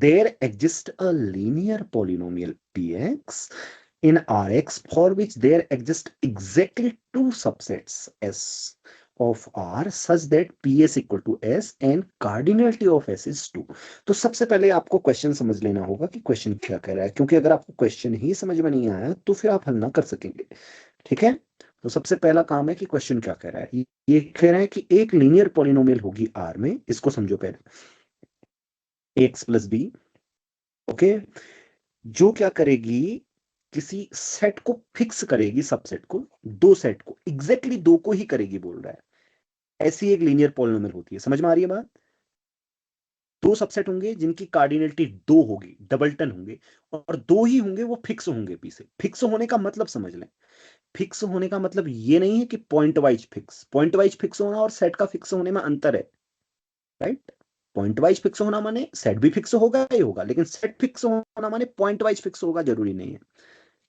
there exists a linear polynomial px in Rx for which there exist exactly two subsets S of R such that PS equal to S and cardinality of S is 2। तो सबसे पहले आपको question समझ लेना होगा कि question क्या कह रहा है, क्योंकि अगर आपको क्वेश्चन ही समझ में नहीं आया तो फिर आप हल ना कर सकेंगे। ठीक है, तो सबसे पहला काम है कि क्वेश्चन क्या कह रहा है। ये कह रहा है कि एक लीनियर पॉलिनोमियल होगी R में, इसको समझो पहले, एक्स प्लस बी। ओके, जो क्या करेगी, किसी सेट को फिक्स करेगी, सबसेट को, दो सेट को, एग्जैक्टली दो को ही करेगी बोल रहा है। ऐसी एक लीनियर पॉलिनोमियल होती है। समझ में आ रही है बात? दो सबसेट होंगे जिनकी कार्डिनलिटी दो होगी, डबलटन होंगे, और दो ही होंगे वो फिक्स होंगे पी से। फिक्स होने का मतलब समझ लें, फिक्स होने का मतलब ये नहीं है कि point wise fix. Point wise fix होना और सेट का फिक्स होने में अंतर है, राइट? पॉइंट वाइज फिक्स होना माने सेट भी फिक्स होगा ही होगा, लेकिन सेट फिक्स होना माने पॉइंट वाइज फिक्स होगा जरूरी नहीं है।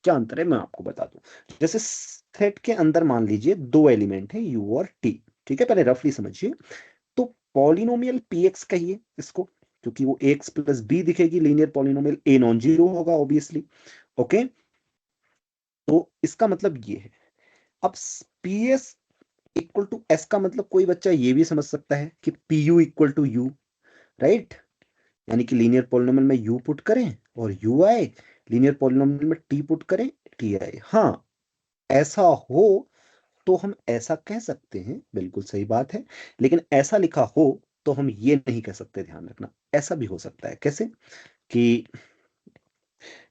क्या अंतर है मैं आपको बता दूं। जैसे सेट के अंदर मान लीजिए दो एलिमेंट है यू और टी। ठीक है, पहले रफली समझिए। तो पॉलिनोमियल पी एक्स कहिए इसको, क्योंकि वो एक्स प्लस बी दिखेगी linear polynomial, a non zero होगा ऑब्वियसली। ओके, तो इसका मतलब ये है। अब p S equal to s का मतलब कोई बच्चा ये भी समझ सकता है कि P U equal to u, right? यानी कि लीनियर पॉलिनोमियल में यू पुट करें और यू आए, लीनियर पॉलिनोमियल में टी पुट करें, टी आए। हाँ, ऐसा हो तो हम ऐसा कह सकते हैं, बिल्कुल सही बात है। लेकिन ऐसा लिखा हो तो हम ये नहीं कह सकते, ध्यान रखना। ऐसा भी हो सकता है, कैसे कि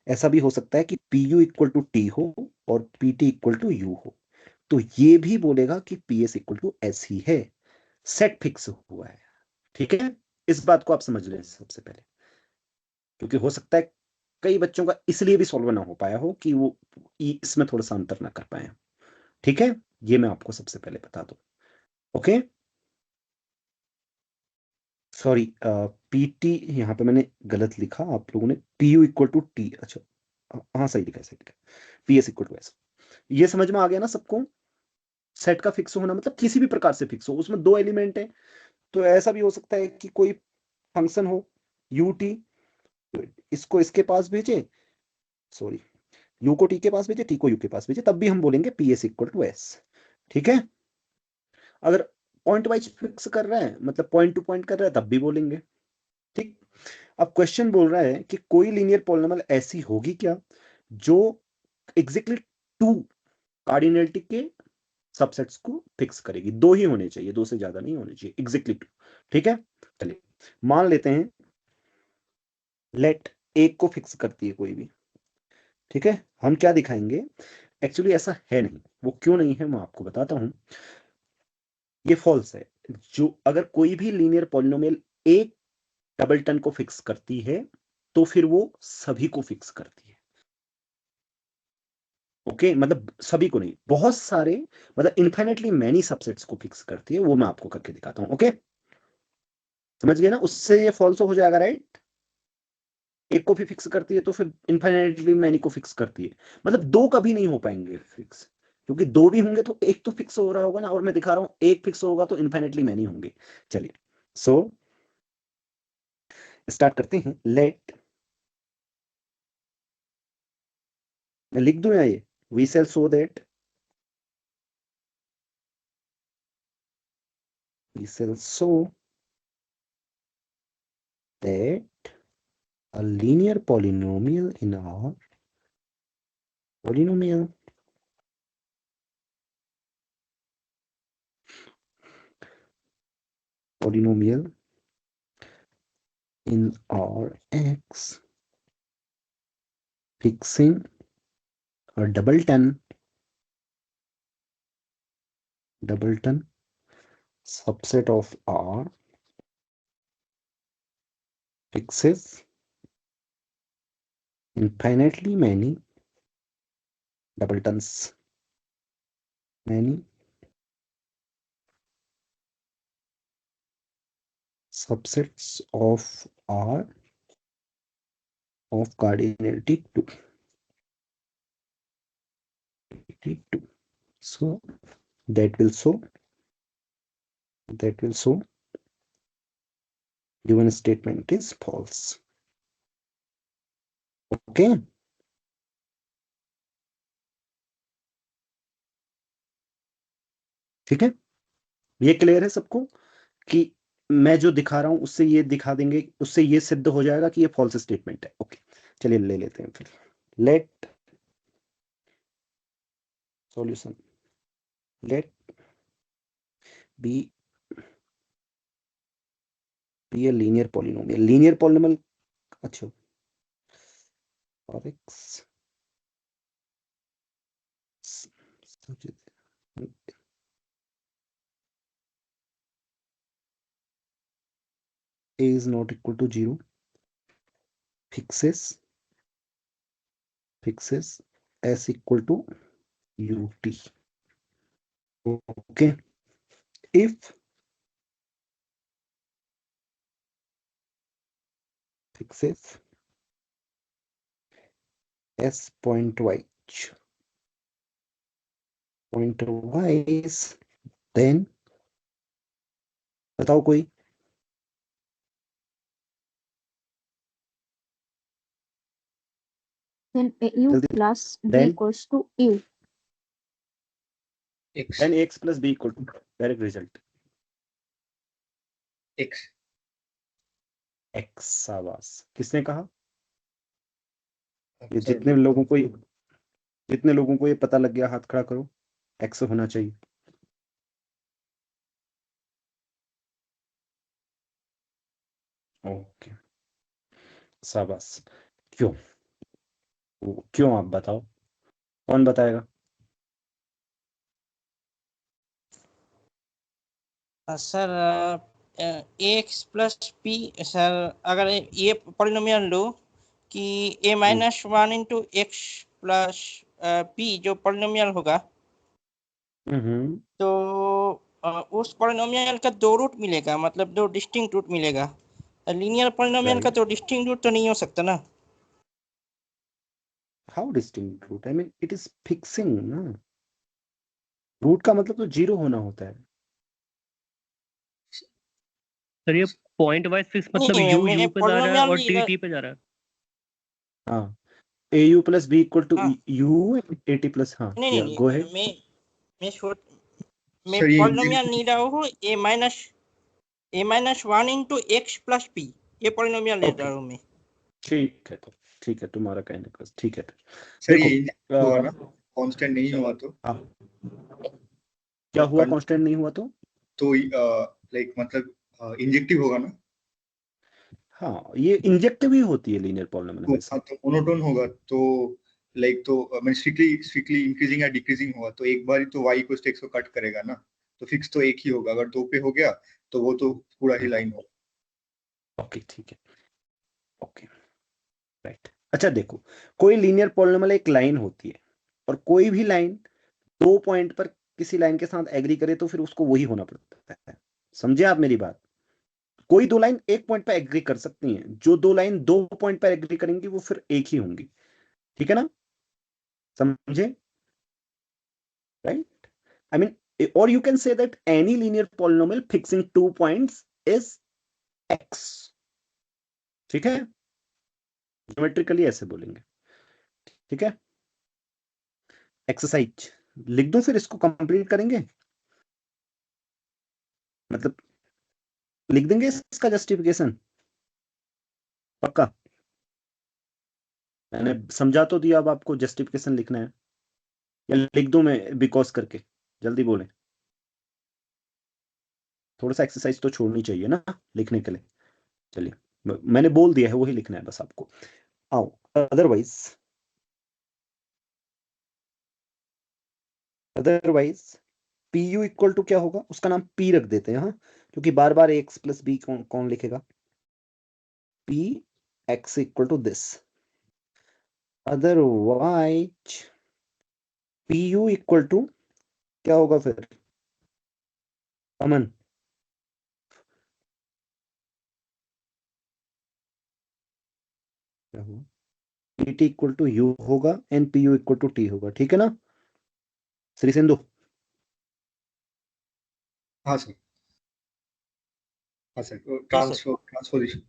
ऐसा भी हो सकता है कि P U equal to T हो और P T equal to U हो, तो ये भी बोलेगा कि P S equal to S ही है, सेट फिक्स हुआ है। ठीक है, इस बात को आप समझ लें सबसे पहले, क्योंकि हो सकता है कई बच्चों का इसलिए भी सॉल्व ना हो पाया हो कि वो इसमें थोड़ा सा अंतर ना कर पाए। ठीक है, ये मैं आपको सबसे पहले बता दूं। ओके, सॉरी, पीटी यहाँ पे मैंने गलत लिखा, आप लोगों ने p you equal to t, अच्छा हाँ सही लिखा है, सही लिखा है, p S equal to s. ये समझ में आ गया ना सबको? सेट का फिक्स होना मतलब किसी भी प्रकार से फिक्स हो, उसमें दो एलिमेंट है। तो ऐसा भी हो सकता है कि कोई फंक्शन हो यू टी, इसको इसके पास भेजे, सॉरी, यू को टी के पास भेजे, टी को यू के पास भेजे, तब भी हम बोलेंगे p S equal to s. ठीक है, अगर पॉइंट वाइज फिक्स कर रहे हैं, मतलब पॉइंट टू पॉइंट कर रहे हैं, तब भी बोलेंगे। ठीक, अब क्वेश्चन बोल रहा है कि कोई लीनियर पॉलिनोमियल ऐसी होगी क्या जो एग्जैक्टली टू कार्डिनलिटी के सबसेट्स को फिक्स करेगी। दो ही होने चाहिए, दो से ज्यादा नहीं होने चाहिए, एग्जैक्टली टू। ठीक है, चलिए मान लेते हैं लेट एक को फिक्स करती है कोई भी। ठीक है, हम क्या दिखाएंगे, एक्चुअली ऐसा है नहीं। वो क्यों नहीं है मैं आपको बताता हूं। ये फॉल्स है। जो अगर कोई भी लीनियर पॉलिनोमियल एक डबलटन को फिक्स करती है तो फिर वो सभी को फिक्स करती है। ओके, मतलब सभी को नहीं, बहुत सारे, मतलब इन्फाइनेटली मैनी सबसेट्स को फिक्स करती है। वो मैं आपको करके दिखाता हूं। ओके, समझ गए ना? उससे ये फॉल्स हो जाएगा, राइट? एक को भी फिक्स करती है तो फिर इन्फाइनेटली मैनी को फिक्स करती है, मतलब दो कभी नहीं हो पाएंगे फिक्स, क्योंकि दो भी होंगे तो एक तो फिक्स हो रहा होगा ना, और मैं दिखा रहा हूं एक फिक्स होगा तो इन्फाइनेटली मैनी होंगे। चलिए, सो स्टार्ट करते हैं। लेट, मैं लिख दूं या ये, we shall show that, we shall show that a linear polynomial in our polynomial in our x fixing a doubleton subset of R fixes infinitely many doubletons, many subsets of R of cardinality 2. So that will show given statement is false. Okay, ठीक है, ये clear है सबको कि मैं जो दिखा रहा हूं उससे ये दिखा देंगे, उससे ये सिद्ध हो जाएगा कि ये फॉल्स स्टेटमेंट है। ओके, चलिए ले लेते हैं फिर। Let solution, let b be a linear polynomial, linear polynomial. अच्छा, और x a is not equal to 0, fixes s equal to ut. Okay, if fixes s point wise, then बताओ कोई। then AU जल्दी, plus B then equals to U. X. then ax plus b equal to direct result X. x। शाबाश, किसने कहा? ये sir, जितने लोगों को ये पता लग गया, हाथ खड़ा करो। x होना चाहिए। ओके, शाबाश। क्यों? क्यों आप बताओ, कौन बताएगा? Sir x plus P, sir अगर ये पॉलिनोमियल लो कि a minus 1 into X plus P जो पॉलिनोमियल होगा, तो उस पॉलिनोमियल का दो रूट मिलेगा, मतलब दो डिस्टिंक्ट रूट मिलेगा। लीनियर पॉलिनोमियल का तो डिस्टिंक्ट रूट तो नहीं हो सकता ना। How distinct root? I mean it is fixing ना। रूट का मतलब तो 0 होना होता है। सर ये पॉइंट वाइज फिक्स मतलब नहीं, यू मैं यू पे जा रहा है polynomial और भी टी टी पे जा रहा है। हाँ, A U plus B equal to हाँ। U A T plus. हाँ, नहीं या नहीं गो नहीं, अहेड। मैं सर, ये पॉलिनोमियल नहीं रहा हूँ। A minus 1 into X plus P, ये पॉलिनोमियल ले रहा हूँ मैं। ठीक है, तो ठीक है, तुम्हारा कहने का ठीक है। सर, देखो, ये होगा ना, कांस्टेंट नहीं हुआ तो हाँ, क्या हुआ? कांस्टेंट नहीं हुआ तो लाइक मतलब इंजेक्टिव होगा ना। हाँ, ये इंजेक्टिव ही होती है लीनियर पॉलिनोमियल हमेशा। तो मोनोटोन होगा तो लाइक तो मैं स्ट्रिक्टली इंक्रीजिंग या डिक्रीजिंग हुआ तो एक बार ही तो y को x को कट करेगा ना, तो फिक्स तो एक ही होगा। अगर दो पे हो गया तो वो तो पूरा ही लाइन होगा। ओके, ठीक है, ओके, राइट। अच्छा देखो, कोई लीनियर पॉलिनोमियल एक लाइन होती है, और कोई भी लाइन दो पॉइंट पर किसी लाइन के साथ एग्री करे तो फिर उसको वही होना पड़ता है। समझे आप मेरी बात? कोई दो लाइन एक पॉइंट पर एग्री कर सकती हैं, जो दो लाइन दो पॉइंट पर एग्री करेंगी वो फिर एक ही होंगी। ठीक है ना? समझे? Right, I mean, or you can say that any linear polynomial fixing 2 points is x। ठीक है, ज्योमेट्रिकली ऐसे बोलेंगे। ठीक है, एक्सरसाइज लिख दूं फिर इसको कंप्लीट करेंगे, मतलब लिख देंगे इसका जस्टिफिकेशन। पक्का? मैंने समझा तो दिया, अब आपको जस्टिफिकेशन लिखना है, या लिख दूं मैं बिकॉज करके? जल्दी बोलें, थोड़ा सा एक्सरसाइज तो छोड़नी चाहिए ना लिखने के लिए। चलिए, मैंने बोल दिया है, वही लिखना है बस आपको। आओ, otherwise P U equal to क्या होगा? उसका नाम पी रख देते हैं, हाँ, क्योंकि बार बार एक्स प्लस बी कौन लिखेगा? P X equal to this. Otherwise P U equal to क्या होगा फिर? अमन, क्या होगा? P T equal to U होगा and P you equal to T होगा। ठीक है ना श्री सिंधु? हाँ सर, हाँ सर, Yes, sir. ट्रांसपोजिशन।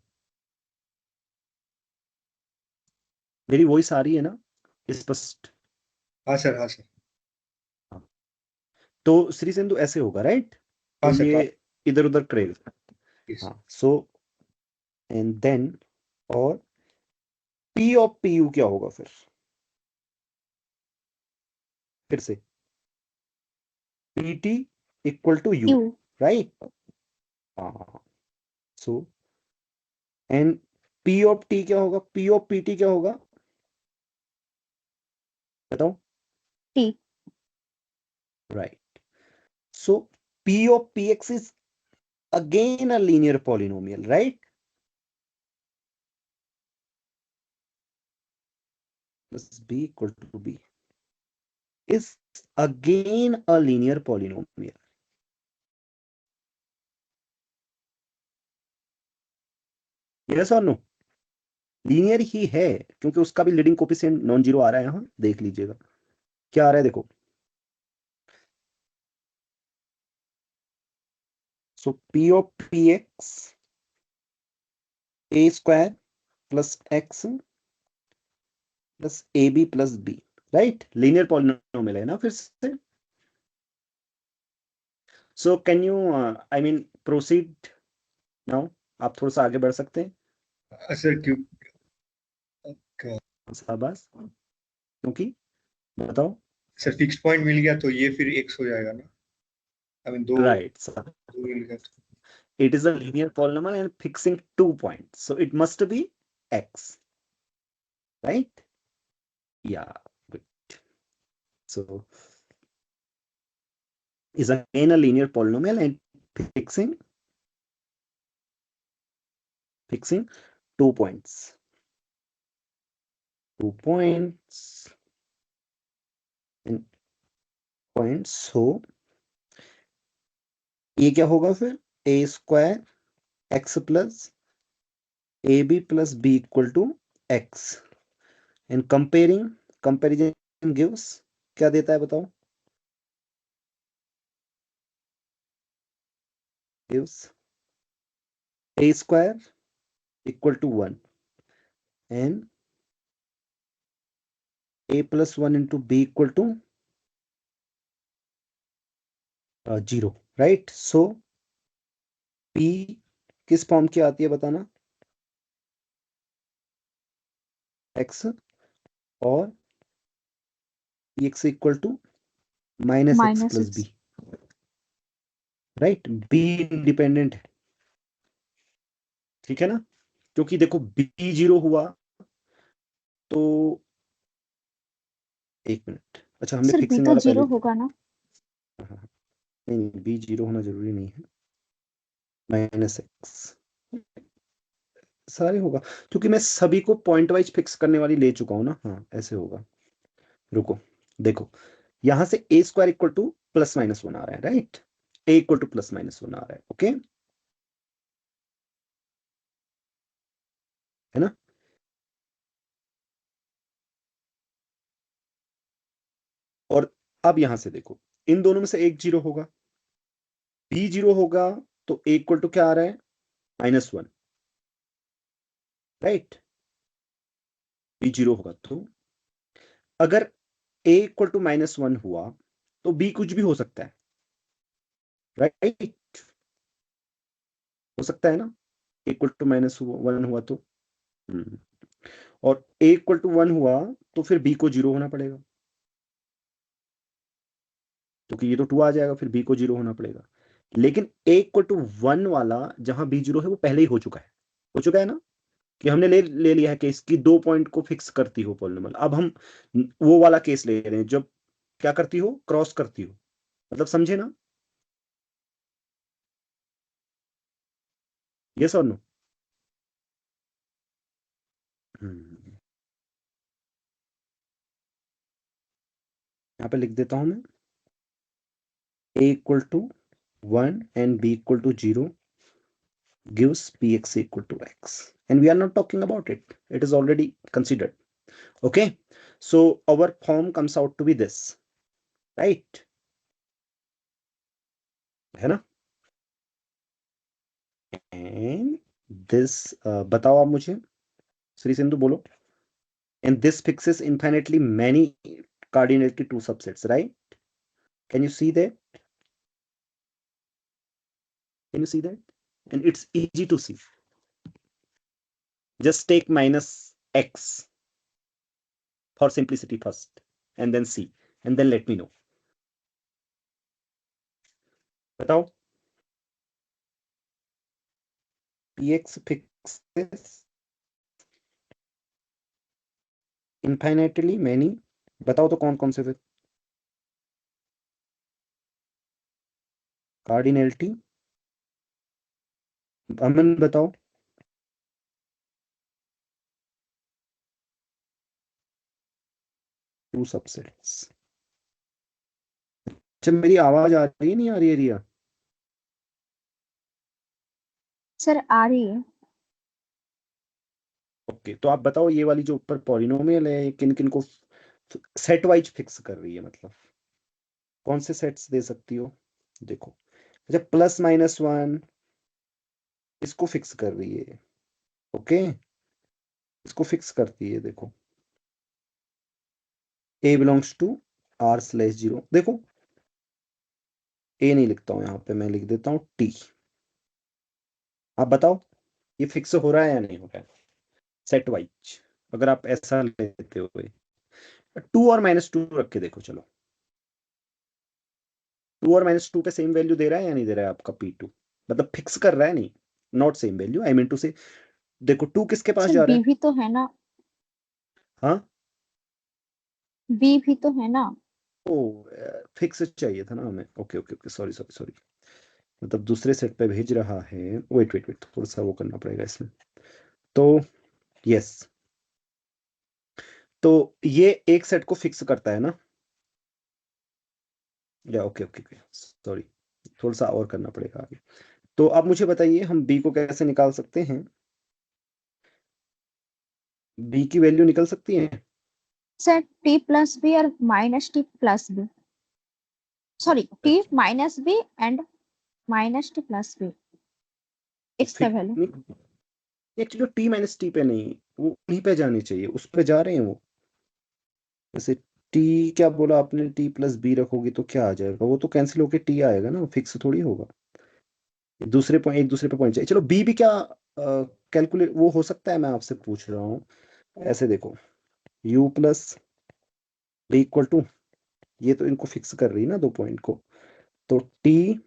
मेरी वॉइस आ रही है ना स्पष्ट? हाँ सर, हाँ सर। तो श्री सिंधु ऐसे होगा, राइट? तो हाँ सर। ये इधर उधर करेगा। Yes. हाँ, सो एंड देन और पी ऑफ पी यू क्या होगा फिर से P T equal to U, U. Right? हाँ, so and P of T क्या होगा, पी ऑफ पी टी क्या होगा बताओ? T. Right, so p of px is again a linear polynomial, right? Plus b equal to b is again a linear polynomial. Yes or no? Linear ही है क्योंकि उसका भी लीडिंग कोफिशिएंट नॉन जीरो आ रहा है। यहां देख लीजिएगा क्या आ रहा है, देखो। सो p of px a square plus x plus ab plus b, right? Linear polynomial है ना फिर से। So can you I mean proceed now? आप थोड़ा सा आगे बढ़ सकते हैं सर क्यों? शाबाश। क्योंकि बताओ। सर फिक्स पॉइंट मिल गया तो ये फिर x हो जाएगा ना। आई मीन दो राइट, दो मिल गया तो। it is a linear polynomial and fixing 2 points, so it must be x, right? Yeah, good. So is again a linear polynomial and fixing 2 points. 2 points and points. So ये क्या होगा फिर? a square x plus ab plus b equal to x, and comparison gives क्या देता है बताओ? gives a square equal to 1 and a plus 1 into b equal to 0, right? So p किस form की आती है बताना? x और x equal to minus x minus plus x. B, right? b independent है, ठीक है ना? क्योंकि देखो b 0 हुआ तो एक मिनट, अच्छा हमने सर बी फिक्सिंग तो वाला पहले। जीरो होगा ना? हाँ, नहीं b 0 होना जरूरी नहीं है, माइनस एक्स सारे होगा क्योंकि मैं सभी को पॉइंट वाइज फिक्स करने वाली ले चुका हूं ना। हाँ ऐसे होगा, रुको देखो, यहां से a square equal two plus minus 1 आ रहा है, right? a equal two plus minus 1 आ रहा है, ओके, है ना? और अब यहां से देखो, इन दोनों में से एक जीरो होगा, b जीरो होगा, तो a इक्वल टू क्या आ रहा है? -1, राइट? b जीरो होगा तो अगर a इक्वल टू -1 हुआ तो b कुछ भी हो सकता है, राइट? हो सकता है ना, इक्वल टू -1 हुआ तो। और a इक्वल टू 1 हुआ तो फिर b को 0 होना पड़ेगा, क्योंकि ये तो 2 आ जाएगा, फिर b को 0 होना पड़ेगा। लेकिन a इक्वल टू 1 वाला जहां b 0 है वो पहले ही हो चुका है ना, कि हमने ले लिया है केस की 2 पॉइंट को फिक्स करती हो पॉलिनोमियल। अब हम वो वाला केस ले रहे हैं जब क्या करती हो, क्रॉस करती हो, मतलब समझे ना? यस और नो? यहां पे लिख देता हूं मैं, a equal to 1 and b equal to 0 gives px equal to x, and we are not talking about it, it is already considered, okay? So our form comes out to be this, right? है ना? and this बताओ आप मुझे, श्री सिंधु बोलो, and this fixes infinitely many cardinality two subsets, right? Can you see that? Can you see that? And it's easy to see. Just take minus x for simplicity first, and then see, and then let me know. बताओ. px fixes infinitely many. बताओ तो कौन कौन से फिर. Cardinality. Aman बताओ. Two subsets. अच्छा, मेरी आवाज आ रही है नहीं आ रही है रिया? सर आ रही है। ओके, तो आप बताओ ये वाली जो ऊपर पॉलिनोमियल है किन किन को सेट वाइज फिक्स कर रही है, मतलब कौन से सेट्स दे सकती हो? देखो, अच्छा +-1 इसको फिक्स कर रही है. ओके, इसको फिक्स करती है. देखो, A बिलोंग्स टू R/0. देखो, A नहीं लिखता हूं यहाँ पे, मैं लिख देता हूँ T. आप बताओ ये फिक्स हो रहा है या नहीं हो रहा है सेट वाइज, अगर आप ऐसा लेते हो. 2 और -2 रख के देखो. चलो, 2 और -2 पे सेम वैल्यू दे रहा है या नहीं दे रहा है आपका P2? मतलब फिक्स कर रहा है नहीं, not same value, I mean to say. देखो 2 किसके पास सर जा रहा बी है? भी तो है ना, हाँ, बी भी तो है ना। ओ, फिक्स चाहिए था ना हमें. Okay okay okay, sorry sorry sorry. मतलब दूसरे सेट पे भेज रहा है. वेट वेट वेट, थोड़ा सा वो करना पड़ेगा इसमें. तो यस, तो ये एक सेट को फिक्स करता है ना. या ओके ओके ओके, सॉरी, थोड़ा सा और करना पड़ेगा आगे. तो अब मुझे बताइए हम बी को कैसे निकाल सकते हैं? बी की वैल्यू निकल सकती है. सर टी प्लस बी और minus t plus b, sorry t minus b and minus t plus b, x का वैल्यू। एक्चुअली T-T पे नहीं, वो उन्हीं पे जानी चाहिए, उस पे जा रहे हैं वो. जैसे टी क्या बोला आपने, T+B रखोगी तो क्या आ जाएगा? वो तो कैंसिल होके टी आएगा ना, फिक्स थोड़ी होगा. दूसरे पॉइंट, एक दूसरे पे पॉइंट चाहिए. चलो बी भी क्या कैलकुलेट वो हो सकता है, मैं आपसे पूछ रहा हूँ. ऐसे देखो, U+B = ये तो इनको फिक्स कर रही है ना दो पॉइंट को. तो T-T+B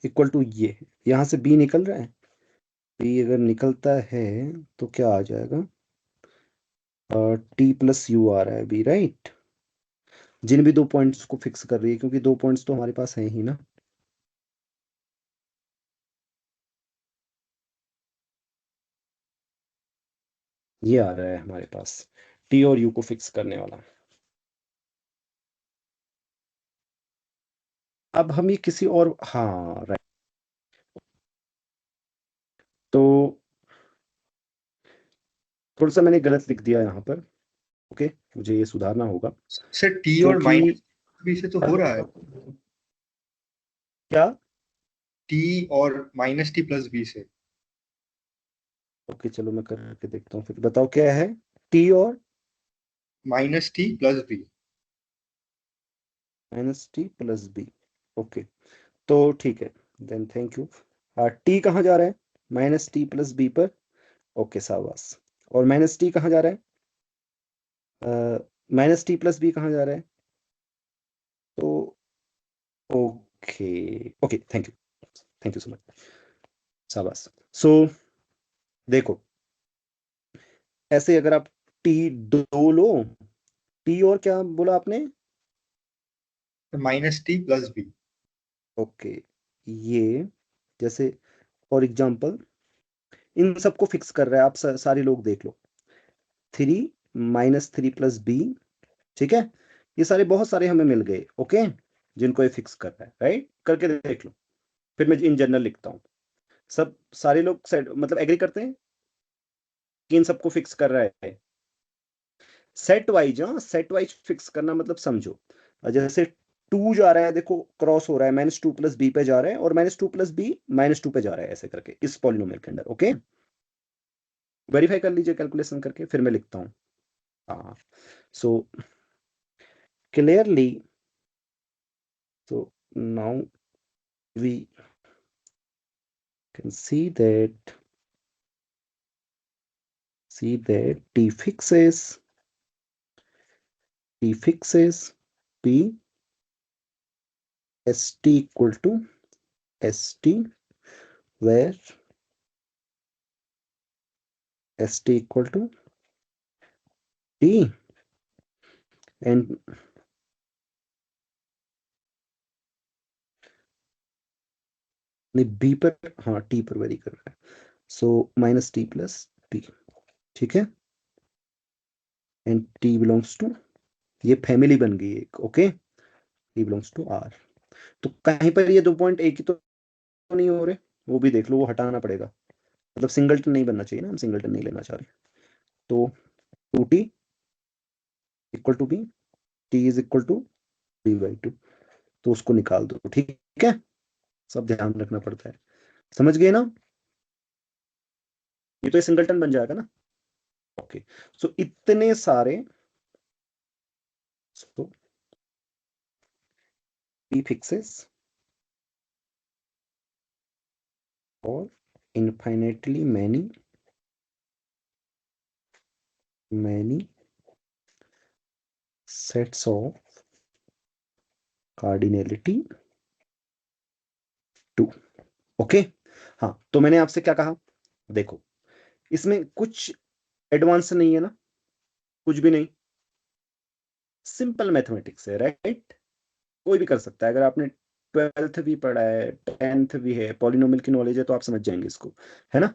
= ये. यहाँ से B निकल रहा है. B अगर निकलता है तो क्या आ जाएगा? T+U आ रहा है B, राइट. जिन भी दो पॉइंट्स को फिक्स कर रही है, क्योंकि दो पॉइंट्स तो हमारे पास हैं ही ना. ये आ रहा है हमारे पास T और U को फिक्स करने वाला. अब हम ये किसी और, हाँ राइट. तो थोड़ा सा मैंने गलत लिख दिया यहाँ पर. ओके, मुझे ये सुधारना होगा. सर टी और क्योंकि माइनस बी से तो हो रहा है, क्या? टी और माइनस टी प्लस बी से. ओके, चलो मैं करके देखता हूँ फिर. बताओ क्या है? T और minus t plus b. -T+B. Okay, तो ठीक है, देन थैंक यू. T कहाँ जा रहा है? -T+B पर. ओके, शाबाश. और -T कहाँ जा रहा है? -T+B कहाँ जा रहा है? तो okay okay, thank you so much, शाबाश. सो देखो, ऐसे अगर आप T2 लो, T और क्या बोला आपने? Minus t plus b. Okay, ये जैसे फॉर एग्जांपल इन सबको फिक्स कर रहा है. आप सारे लोग देख लो, 3 -3+B. ठीक है, ये सारे बहुत सारे हमें मिल गए. ओके, जिनको ये फिक्स कर रहा है, राइट. करके देख लो, फिर मैं इन जनरल लिखता हूँ. सब सारे लोग मतलब एग्री करते हैं कि इन सबको फिक्स कर रहा है सेट वाइज. हाँ, सेट वाइज फिक्स करना मतलब समझो, जैसे टू जा रहा है, देखो क्रॉस हो रहा है, -2 प्लस बी पे जा रहा है, और -2 प्लस बी -2 पे जा रहा है, ऐसे करके इस पॉलिनोमियल के अंदर। ओके, वेरीफाई कर लीजिए कैलकुलेशन करके, फिर मैं लिखता हूँ। हाँ, so clearly, so now we can see that t fixes p st equal to st, where st equal to t, and b पर, हाँ टी पर वेरी कर रहा है, सो -t प्लस टी, ठीक है, एंड t बिलोंग्स टू, ये family बन गई एक। Okay, t belongs to r। तो कहीं पर ये 2 पॉइंट एक ही तो नहीं हो रहे, वो भी देख लो, वो हटाना पड़ेगा, मतलब सिंगलटन नहीं बनना चाहिए ना, हम सिंगलटन नहीं लेना चाह रहे। तो 2t equal to b, t is equal to b/2, तो उसको निकाल दो। ठीक है, सब ध्यान रखना पड़ता है, समझ गए ना? ये तो सिंगलटन बन जाएगा ना। ओके, सो इतने सारे, सो p fixes और infinitely many sets of cardinality 2। Okay, हाँ, तो मैंने आपसे क्या कहा, देखो इसमें कुछ एडवांस नहीं है ना, कुछ भी नहीं, सिंपल मैथमेटिक्स है, राइट? कोई भी कर सकता है, अगर आपने 12th भी पढ़ा है, 10th भी है, पॉलिनोमियल की नॉलेज है, तो आप समझ जाएंगे इसको, है ना?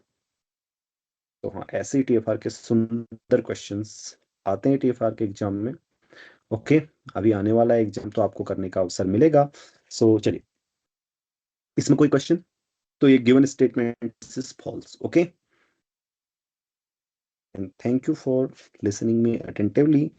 तो हाँ, ऐसे ही टीएफआर के सुंदर क्वेश्चंस आते हैं टीएफआर के एग्जाम में। ओके, अभी आने वाला एग्जाम तो आपको करने का अवसर मिलेगा। सो चलिए, इसमें कोई क्वेश्चन? तो ये given statement is false. Okay, and thank you for listening me attentively.